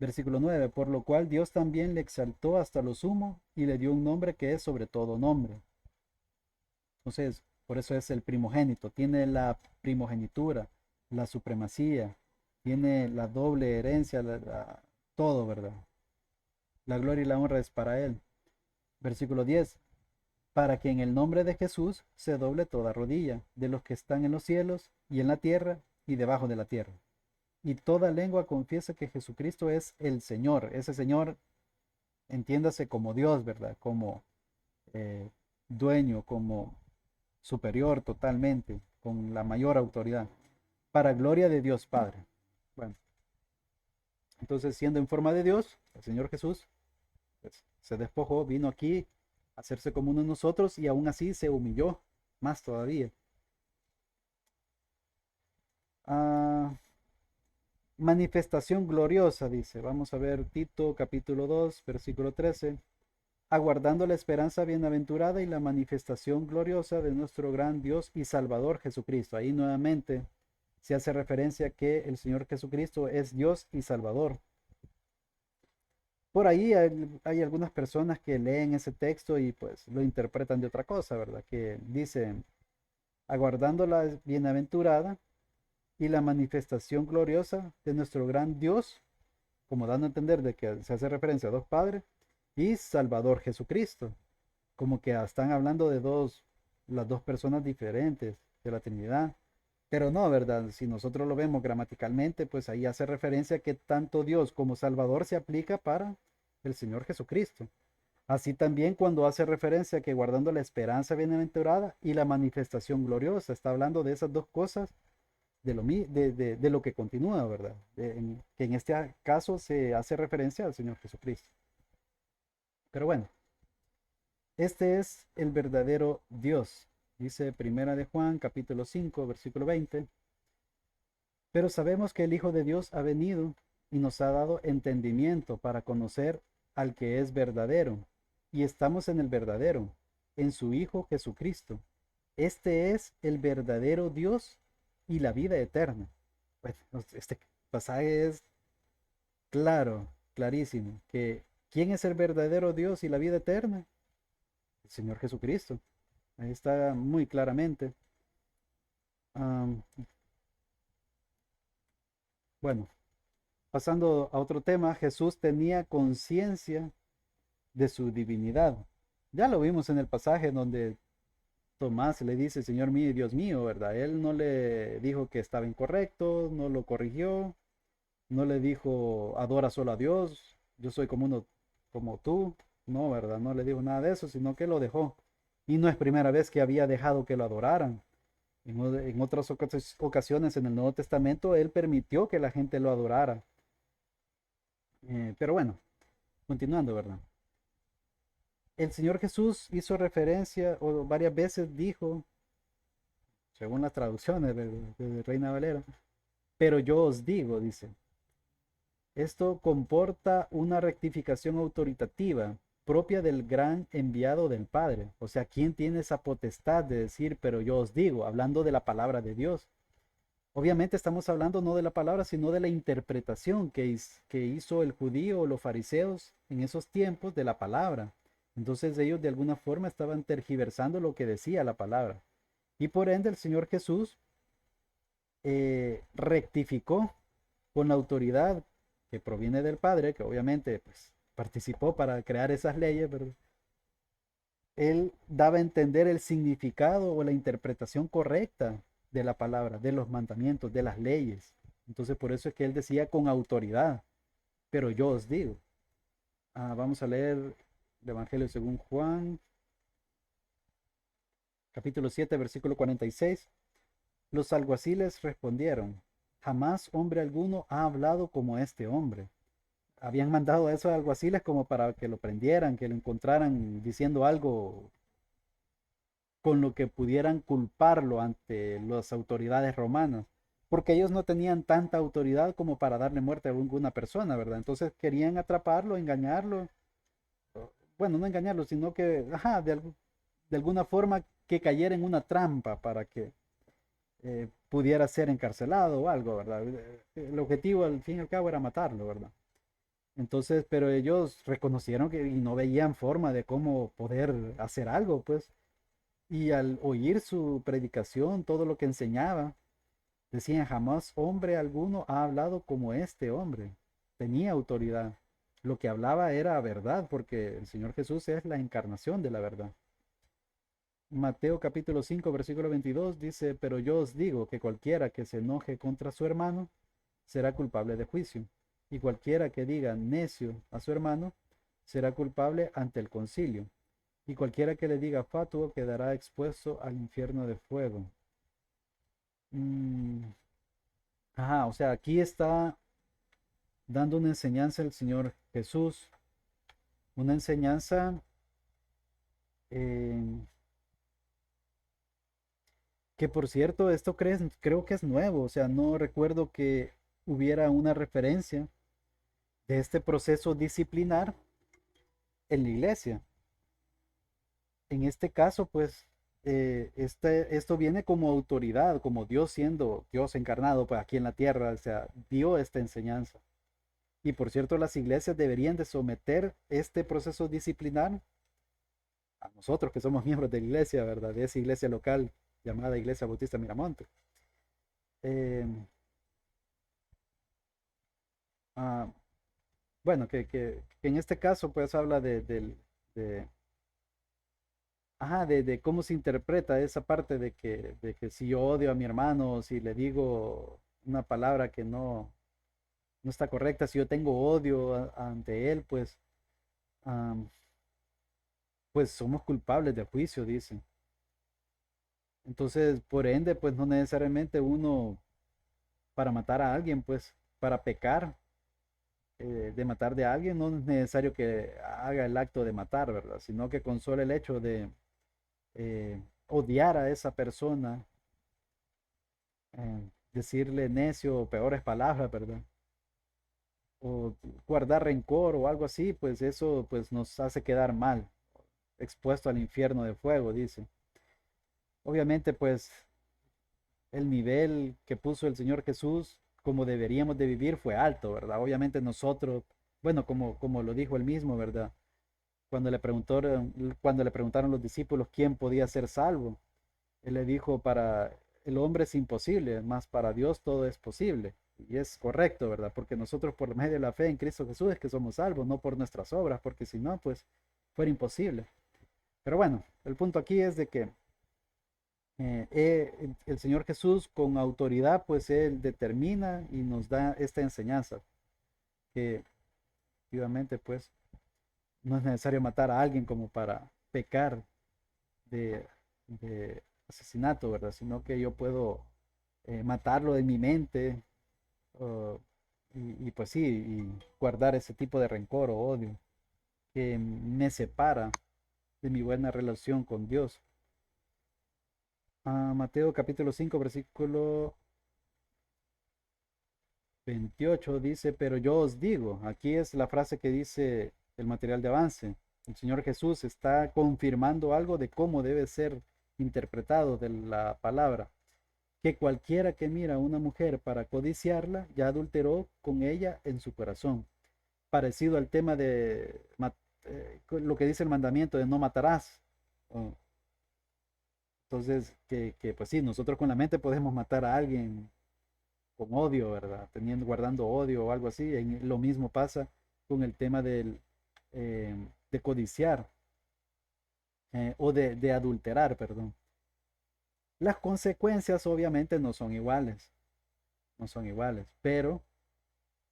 Versículo 9, por lo cual Dios también le exaltó hasta lo sumo y le dio un nombre que es sobre todo nombre. Entonces, por eso es el primogénito, tiene la primogenitura, la supremacía, tiene la doble herencia, todo, ¿verdad? La gloria y la honra es para él. Versículo 10, para que en el nombre de Jesús se doble toda rodilla, de los que están en los cielos y en la tierra y debajo de la tierra. Y toda lengua confiesa que Jesucristo es el Señor. Ese Señor, entiéndase como Dios, ¿verdad? Como dueño, como superior totalmente, con la mayor autoridad, para gloria de Dios Padre. Bueno, entonces siendo en forma de Dios, el Señor Jesús pues, se despojó, vino aquí a hacerse como uno de nosotros y aún así se humilló más todavía. Ah, manifestación gloriosa, dice. Vamos a ver Tito capítulo 2, versículo 13. Aguardando la esperanza bienaventurada y la manifestación gloriosa de nuestro gran Dios y Salvador Jesucristo. Ahí nuevamente se hace referencia que el Señor Jesucristo es Dios y Salvador. Por ahí hay algunas personas que leen ese texto y pues lo interpretan de otra cosa, ¿verdad? Que dicen, aguardando la bienaventurada y la manifestación gloriosa de nuestro gran Dios, como dando a entender de que se hace referencia a dos padres, y Salvador Jesucristo, como que están hablando de las dos personas diferentes de la Trinidad. Pero no, ¿verdad? Si nosotros lo vemos gramaticalmente, pues ahí hace referencia a que tanto Dios como Salvador se aplica para el Señor Jesucristo. Así también cuando hace referencia a que guardando la esperanza bienaventurada y la manifestación gloriosa, está hablando de esas dos cosas, de lo que continúa, ¿verdad? Que en este caso se hace referencia al Señor Jesucristo. Pero bueno, Este es el verdadero Dios. Dice Primera de Juan, capítulo 5, versículo 20. Pero sabemos que el Hijo de Dios ha venido y nos ha dado entendimiento para conocer al que es verdadero. Y estamos en el verdadero, en su Hijo Jesucristo. Este es el verdadero Dios y la vida eterna. Pues, este pasaje es claro, clarísimo, que ¿quién es el verdadero Dios y la vida eterna? El Señor Jesucristo. Ahí está muy claramente. Am, bueno, pasando a otro tema, Jesús tenía conciencia de su divinidad. Ya lo vimos en el pasaje donde Tomás le dice, Señor mío y Dios mío, ¿verdad? Él no le dijo que estaba incorrecto, no lo corrigió, no le dijo, adora solo a Dios, yo soy como uno, como tú. No, ¿verdad? No le dijo nada de eso, sino que lo dejó. Y no es primera vez que había dejado que lo adoraran. En otras ocasiones en el Nuevo Testamento, él permitió que la gente lo adorara. Pero bueno, continuando, ¿verdad? El Señor Jesús hizo referencia o varias veces dijo, según las traducciones de Reina Valera, pero yo os digo, dice, esto comporta una rectificación autoritativa propia del gran enviado del Padre. O sea, ¿quién tiene esa potestad de decir, pero yo os digo, hablando de la palabra de Dios? Obviamente estamos hablando no de la palabra, sino de la interpretación que hizo el judío o los fariseos en esos tiempos de la palabra. Entonces ellos de alguna forma estaban tergiversando lo que decía la palabra. Y por ende el Señor Jesús rectificó con la autoridad que proviene del Padre, que obviamente pues, participó para crear esas leyes, pero él daba a entender el significado o la interpretación correcta de la palabra, de los mandamientos, de las leyes. Entonces por eso es que él decía con autoridad, pero yo os digo. Vamos a leer el Evangelio según Juan, capítulo 7, versículo 46. Los alguaciles respondieron, jamás hombre alguno ha hablado como este hombre. Habían mandado a esos alguaciles como para que lo prendieran, que lo encontraran diciendo algo con lo que pudieran culparlo ante las autoridades romanas, porque ellos no tenían tanta autoridad como para darle muerte a alguna persona, ¿verdad? Entonces querían atraparlo, engañarlo, bueno, no engañarlo, sino que, ajá, de alguna forma que cayera en una trampa para que pudiera ser encarcelado o algo, ¿verdad? El objetivo al fin y al cabo era matarlo, ¿verdad? Entonces, pero ellos reconocieron que y no veían forma de cómo poder hacer algo, pues. Y al oír su predicación, todo lo que enseñaba, decían, jamás hombre alguno ha hablado como este hombre. Tenía autoridad. Lo que hablaba era verdad, porque el Señor Jesús es la encarnación de la verdad. Mateo capítulo 5, versículo 22 dice, pero yo os digo que cualquiera que se enoje contra su hermano será culpable de juicio, y cualquiera que diga necio a su hermano será culpable ante el concilio, y cualquiera que le diga fatuo quedará expuesto al infierno de fuego. Mm, Ajá, o sea, aquí está dando una enseñanza el Señor Jesús, una enseñanza eh, que por cierto, esto creo que es nuevo, o sea, no recuerdo que hubiera una referencia de este proceso disciplinar en la iglesia. En este caso, pues, esto viene como autoridad, como Dios siendo Dios encarnado, pues aquí en la tierra, o sea, dio esta enseñanza. Y por cierto, las iglesias deberían de someter este proceso disciplinar a nosotros que somos miembros de la iglesia, ¿verdad? De esa iglesia local llamada Iglesia Bautista Miramonte. Eh, ah, bueno, que en este caso pues habla de, ajá, de cómo se interpreta esa parte de que si yo odio a mi hermano, si le digo una palabra que no está correcta, si yo tengo odio ante él, pues, am, pues somos culpables de juicio, dice. Entonces, por ende, pues no necesariamente uno para matar a alguien, pues para pecar, de matar de alguien, no es necesario que haga el acto de matar, ¿verdad? Sino que con solo el hecho de odiar a esa persona, decirle necio o peores palabras, ¿verdad? O guardar rencor o algo así, pues eso pues nos hace quedar mal, expuesto al infierno de fuego, dice. Obviamente, pues el nivel que puso el Señor Jesús como deberíamos de vivir fue alto, ¿verdad? Obviamente nosotros, bueno, como lo dijo él mismo, ¿verdad? Cuando le preguntaron los discípulos quién podía ser salvo, él le dijo, para el hombre es imposible, mas para Dios todo es posible. Y es correcto, ¿verdad? Porque nosotros por medio de la fe en Cristo Jesús es que somos salvos, no por nuestras obras, porque si no, pues fuera imposible. Pero bueno, el punto aquí es de que el Señor Jesús con autoridad, pues Él determina y nos da esta enseñanza, que efectivamente, pues no es necesario matar a alguien como para pecar de asesinato, ¿verdad? Sino que yo puedo matarlo de mi mente, o- y pues sí, y guardar ese tipo de rencor o odio que me separa de mi buena relación con Dios. Mateo capítulo 5 versículo 28 dice, pero yo os digo, aquí es la frase que dice el material de avance. El Señor Jesús está confirmando algo de cómo debe ser interpretado de la palabra, que cualquiera que mira a una mujer para codiciarla, ya adulteró con ella en su corazón. Parecido al tema de lo que dice el mandamiento de no matarás. Oh, entonces, pues sí, nosotros con la mente podemos matar a alguien con odio, ¿verdad? Guardando odio o algo así. Lo mismo pasa con el tema de codiciar, o de adulterar, perdón. Las consecuencias obviamente no son iguales, no son iguales, pero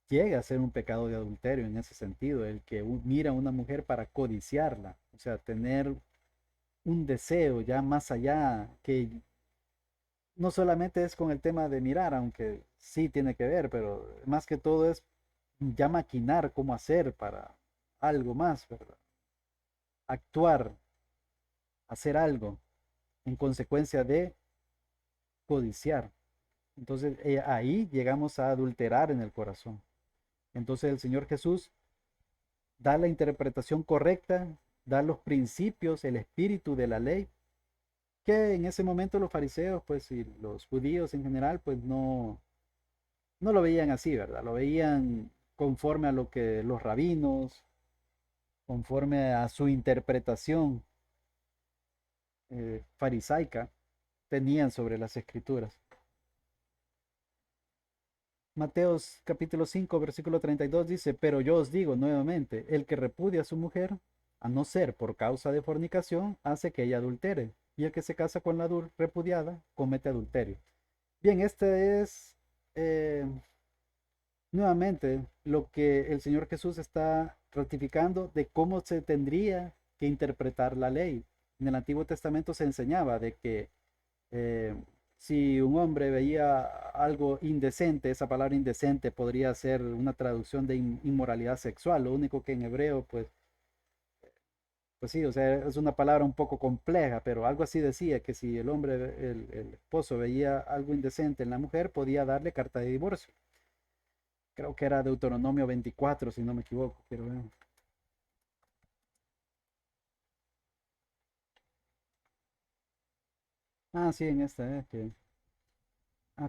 llega a ser un pecado de adulterio en ese sentido, el que mira a una mujer para codiciarla, o sea, tener un deseo ya más allá, que no solamente es con el tema de mirar, aunque sí tiene que ver, pero más que todo es ya maquinar cómo hacer para algo más, ¿verdad? Actuar, hacer algo en consecuencia de codiciar. Entonces ahí llegamos a adulterar en el corazón. Entonces el Señor Jesús da la interpretación correcta, da los principios, el espíritu de la ley, que en ese momento los fariseos, pues, y los judíos en general, pues no lo veían así, ¿verdad? Lo veían conforme a lo que los rabinos, conforme a su interpretación farisaica, tenían sobre las escrituras. Mateos capítulo 5 versículo 32 dice, pero yo os digo nuevamente, el que repudia a su mujer, a no ser por causa de fornicación, hace que ella adultere, y el que se casa con la repudiada, comete adulterio. Bien, este es nuevamente lo que el Señor Jesús está ratificando de cómo se tendría que interpretar la ley. En el Antiguo Testamento se enseñaba de que eh, si un hombre veía algo indecente, esa palabra indecente podría ser una traducción de inmoralidad sexual, lo único que en hebreo, pues sí, o sea, es una palabra un poco compleja, pero algo así decía, que si el hombre, el esposo veía algo indecente en la mujer, podía darle carta de divorcio. Creo que era Deuteronomio 24, si no me equivoco, pero sí, en esta, que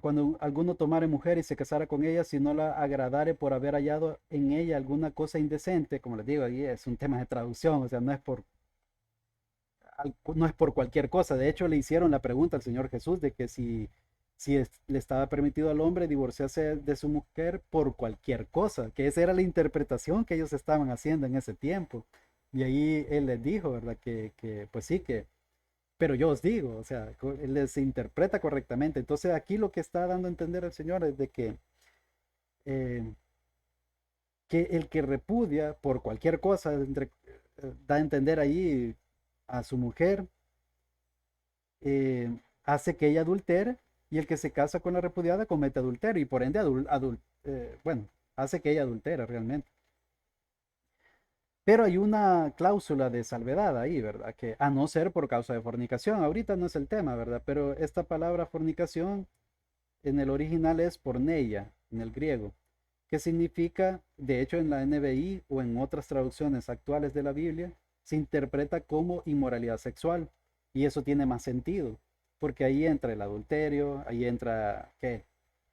cuando alguno tomare mujer y se casara con ella, si no la agradare por haber hallado en ella alguna cosa indecente, como les digo, ahí es un tema de traducción, o sea, no es por cualquier cosa. De hecho, le hicieron la pregunta al Señor Jesús de que si le estaba permitido al hombre divorciarse de su mujer por cualquier cosa, que esa era la interpretación que ellos estaban haciendo en ese tiempo. Y ahí él les dijo, ¿verdad? Pues sí, pero yo os digo, o sea, él les interpreta correctamente. Entonces aquí lo que está dando a entender el Señor es de eh, que el que repudia por cualquier cosa, da a entender ahí a su mujer, hace que ella adultere, y el que se casa con la repudiada comete adulterio y por ende, bueno, hace que ella adultere realmente. Pero hay una cláusula de salvedad ahí, ¿verdad? Que a no ser por causa de fornicación, ahorita no es el tema, ¿verdad? Pero esta palabra fornicación en el original es porneia, en el griego, que significa, de hecho en la NBI o en otras traducciones actuales de la Biblia, se interpreta como inmoralidad sexual. Y eso tiene más sentido, porque ahí entra el adulterio, ahí entra, ¿qué?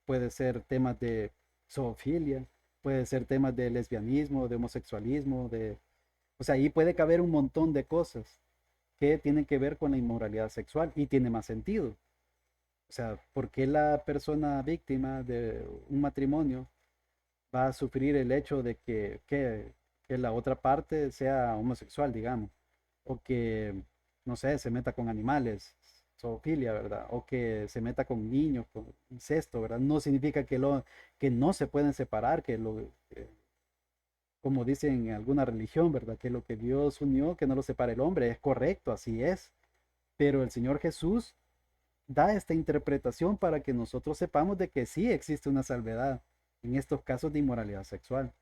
Puede ser temas de zoofilia, puede ser temas de lesbianismo, de homosexualismo, o sea, ahí puede caber un montón de cosas que tienen que ver con la inmoralidad sexual y tiene más sentido. O sea, ¿por qué la persona víctima de un matrimonio va a sufrir el hecho de que la otra parte sea homosexual, digamos? O que, no sé, se meta con animales, zoofilia, ¿verdad? O que se meta con niños, con incesto, ¿verdad? No significa que no se pueden separar, como dicen en alguna religión, ¿verdad? Que lo que Dios unió, que no lo separe el hombre, es correcto, así es. Pero el Señor Jesús da esta interpretación para que nosotros sepamos de que sí existe una salvedad en estos casos de inmoralidad sexual.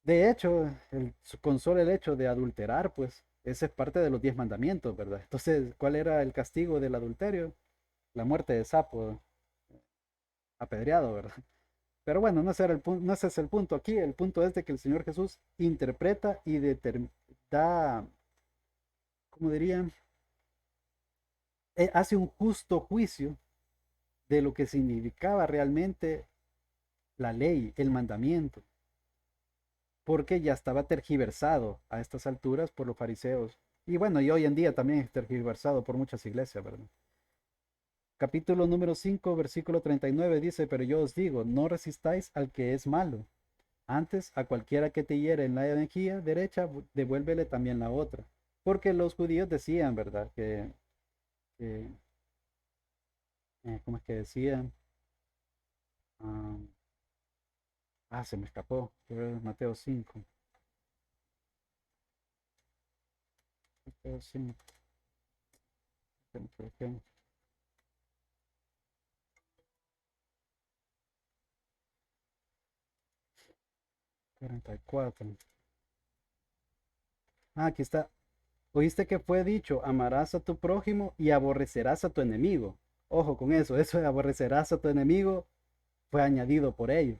De hecho, con solo el hecho de adulterar, pues, ese es parte de los 10 mandamientos, ¿verdad? Entonces, ¿cuál era el castigo del adulterio? La muerte de sapo, apedreado, ¿verdad? Pero bueno, no ese era el punto, no ese es el punto aquí. El punto es de que el Señor Jesús interpreta y da, ¿cómo diría? Hace un justo juicio de lo que significaba realmente la ley, el mandamiento, porque ya estaba tergiversado a estas alturas por los fariseos. Y bueno, y hoy en día también es tergiversado por muchas iglesias, ¿verdad? Capítulo número 5 versículo 39 dice, pero yo os digo, no resistáis al que es malo. Antes, a cualquiera que te hiere en la mejilla derecha, devuélvele también la otra. Porque los judíos decían, ¿verdad? Que, ¿Cómo es que decían? Ah, se me escapó. Quiero ver Mateo 5. Mateo 5. Creo que 44. Aquí está. Oíste que fue dicho, amarás a tu prójimo y aborrecerás a tu enemigo. Ojo con eso de aborrecerás a tu enemigo fue añadido por ellos.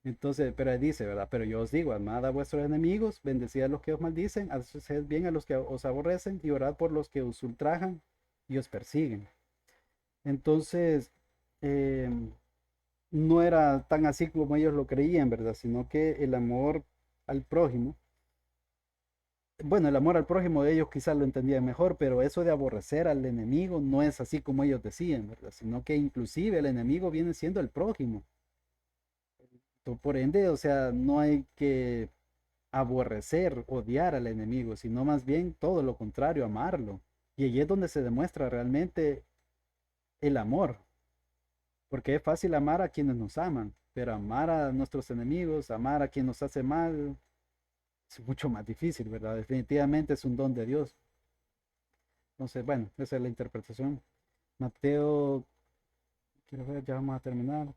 Entonces, pero él dice, ¿verdad? Pero yo os digo, amad a vuestros enemigos, bendecid a los que os maldicen, haced bien a los que os aborrecen y orad por los que os ultrajan y os persiguen. Entonces, eh, no era tan así como ellos lo creían, ¿verdad? Sino que el amor al prójimo, bueno, el amor al prójimo de ellos quizás lo entendían mejor, pero eso de aborrecer al enemigo no es así como ellos decían, ¿verdad? Sino que inclusive el enemigo viene siendo el prójimo. Por ende, o sea, no hay que aborrecer, odiar al enemigo, sino más bien todo lo contrario, amarlo. Y allí es donde se demuestra realmente el amor, porque es fácil amar a quienes nos aman, pero amar a nuestros enemigos, amar a quien nos hace mal, es mucho más difícil, ¿verdad? Definitivamente es un don de Dios. Entonces, bueno, esa es la interpretación. Mateo, quiero ver, ya vamos a terminar.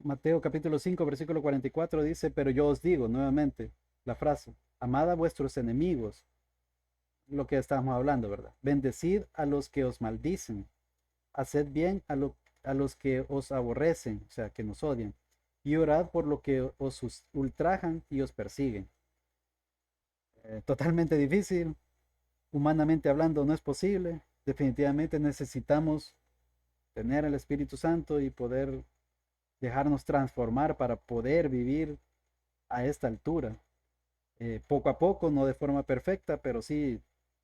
Mateo capítulo 5 versículo 44 dice, pero yo os digo nuevamente la frase, amad a vuestros enemigos, lo que estábamos hablando, ¿verdad? Bendecid a los que os maldicen, haced bien a los que os aborrecen, o sea, que nos odian, y orad por lo que os ultrajan y os persiguen. Totalmente difícil, humanamente hablando no es posible, definitivamente necesitamos tener el Espíritu Santo y poder dejarnos transformar para poder vivir a esta altura. Poco a poco, no de forma perfecta, pero sí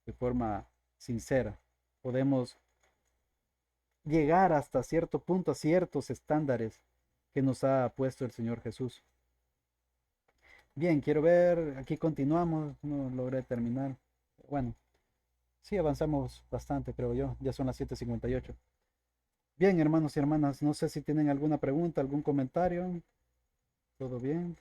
de forma sincera. Podemos llegar hasta cierto punto a ciertos estándares que nos ha puesto el Señor Jesús. Bien, quiero ver, aquí continuamos, no logré terminar. Bueno, sí avanzamos bastante, creo yo, ya son las 7:58. Bien, hermanos y hermanas, no sé si tienen alguna pregunta, algún comentario. ¿Todo bien?